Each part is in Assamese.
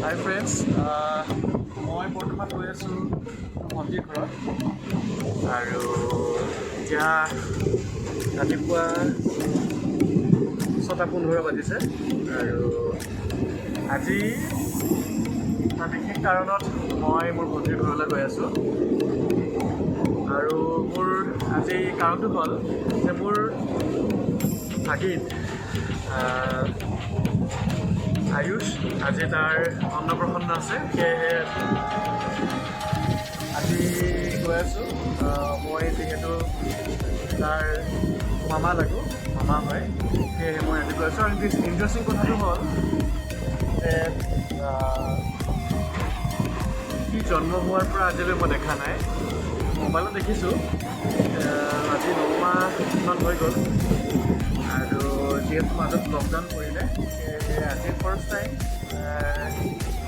Hi friends, মই বৰ্তমান গৈ আছোঁ ভণ্টিৰ ঘৰত আৰু এতিয়া ৰাতিপুৱা 6:15 বাজিছে আৰু আজি বিশেষ কাৰণত মই মোৰ ভণ্টিৰ ঘৰলৈ গৈ আছোঁ আৰু মোৰ আজি কাৰণটো হ'ল যে মোৰ ভাগিন আয়ুষ আজি তাৰ অন্নপ্ৰসন্ন আছে সেয়েহে আজি গৈ আছোঁ মই যিহেতু তাৰ মামা হয় সেয়েহে মই আজি গৈ আছোঁ আৰু ইণ্টাৰেষ্টিং কথাটো হ'ল যে সি জন্ম হোৱাৰ পৰা আজিলৈ মই দেখা নাই মোবাইলত দেখিছোঁ আজি 9 মাহমান হৈ গ'ল আৰু যিহেতু মাজত লকডাউন কৰিলে সেয়েহে আজি ফাৰ্ষ্ট টাইম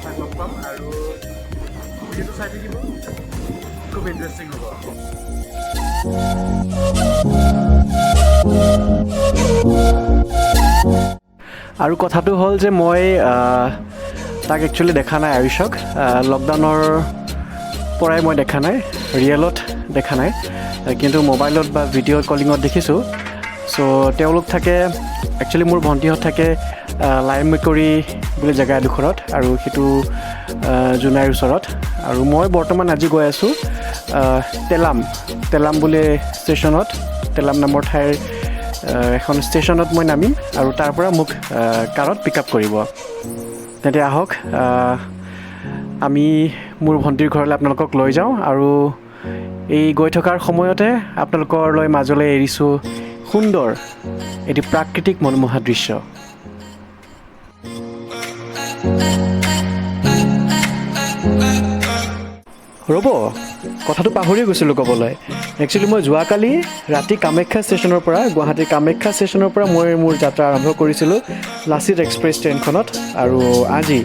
তাক লগ পাম আৰু ভিডিঅ'টো চাই থাকিব খুব ইণ্টাৰেষ্টিং হ'ব আৰু কথাটো হ'ল যে মই তাক একচুৱেলি দেখা নাই আয়ুষক লকডাউনৰ পৰাই মই দেখা নাই ৰিয়েলত দেখা নাই কিন্তু মোবাইলত বা ভিডিঅ' কলিঙত দেখিছোঁ চ' তেওঁলোক থাকে একচুৱেলি মোৰ ভণ্টিহঁত থাকে লাইমমেকুৰি বুলি জেগা এডোখৰত আৰু সেইটো জোনাইৰ ওচৰত আৰু মই বৰ্তমান আজি গৈ আছোঁ তেলাম বুলি ষ্টেচনত তেলাম নামৰ ঠাইৰ এখন ষ্টেচনত মই নামিম আৰু তাৰ পৰা মোক কাৰত পিক আপ কৰিব তেতিয়া আহক আমি মোৰ ভণ্টিৰ ঘৰলৈ আপোনালোকক লৈ যাওঁ আৰু এই গৈ থকাৰ সময়তে আপোনালোকলৈ মাজলৈ এৰিছোঁ সুন্দৰ এটি প্ৰাকৃতিক মনোমোহা দৃশ্য ৰ'ব কথাটো পাহৰি গৈছিলোঁ ক'বলৈ একচুৱেলি মই যোৱাকালি ৰাতি কামাখ্যা ষ্টেচনৰ পৰা গুৱাহাটীৰ কামাখ্যা ষ্টেচনৰ পৰা মই মোৰ যাত্ৰা আৰম্ভ কৰিছিলোঁ লাচিত এক্সপ্ৰেছ ট্ৰেইনখনত আৰু আজি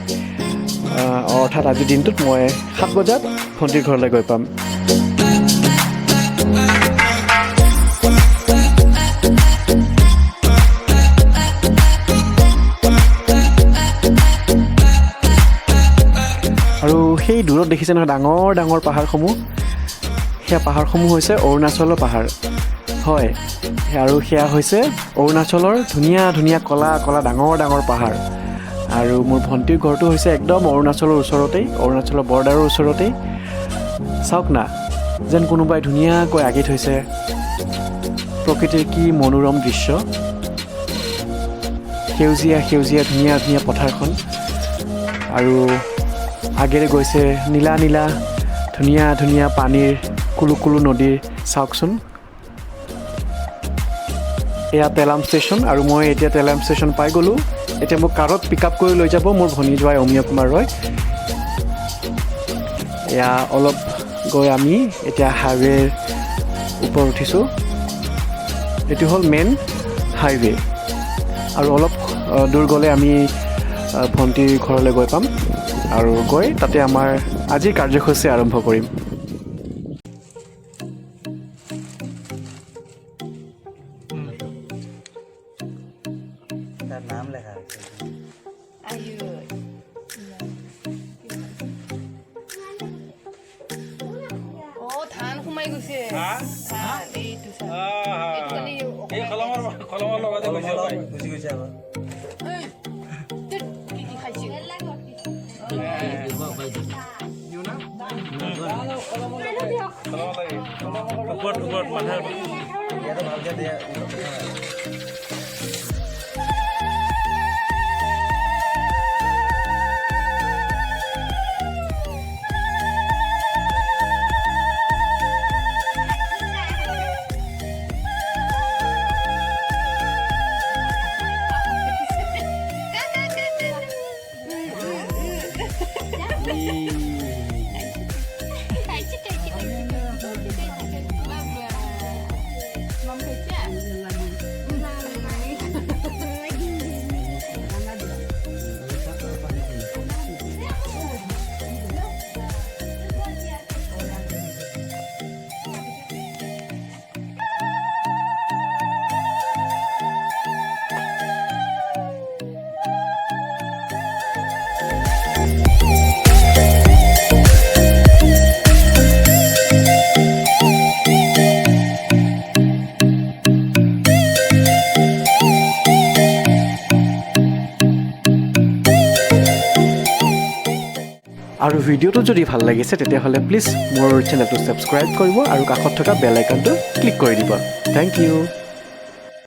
অৰ্থাৎ আজিৰ দিনটোত মই 7 বজাত ভণ্টিৰ ঘৰলৈ গৈ পাম আৰু সেই দূৰত দেখিছে নহয় ডাঙৰ ডাঙৰ পাহাৰসমূহ সেয়া পাহাৰসমূহ হৈছে অৰুণাচলৰ পাহাৰ হয় আৰু সেয়া হৈছে অৰুণাচলৰ ধুনীয়া ধুনীয়া কলা কলা ডাঙৰ ডাঙৰ পাহাৰ আৰু মোৰ ভণ্টিৰ ঘৰটো হৈছে একদম অৰুণাচলৰ ওচৰতেই অৰুণাচলৰ বৰ্ডাৰৰ ওচৰতেই চাওক না যেন কোনোবাই ধুনীয়াকৈ আঁকি থৈছে প্ৰকৃতিৰ কি মনোৰম দৃশ্য সেউজীয়া সেউজীয়া ধুনীয়া ধুনীয়া পথাৰখন আৰু আগেৰে গৈছে নীলা নীলা ধুনীয়া ধুনীয়া পানীৰ কুলু কুলু নদীৰ চাওকচোন এয়া তেলাম ষ্টেচন আৰু মই এতিয়া তেলাম ষ্টেচন পাই গ'লোঁ এতিয়া মোক কাৰত পিক আপ কৰি লৈ যাব মোৰ ভনী জোৱাই অমীয়া কুমাৰ ৰয় এয়া অলপ গৈ আমি এতিয়া হাইৱেৰ ওপৰত উঠিছোঁ এইটো হ'ল মেইন হাইৱে আৰু অলপ দূৰ গ'লে আমি ভণ্টিৰ ঘৰলৈ গৈ পাম আৰু গৈ তাতে আমাৰ আজিৰ কাৰ্যসূচী আৰম্ভ কৰিম তাৰ নাম লেখা আছে ধান সোমাই গৈছে গুচি গৈছে আবাৰ ভালকে দিয়া আৰু ভিডিঅ'টো যদি ভাল লাগিছে তেতিয়াহ'লে প্লিজ মোৰ চেনেলটো ছাবস্ক্ৰাইব কৰিব আৰু কাষত থকা বেল আইকনটো ক্লিক কৰি দিব। Thank U.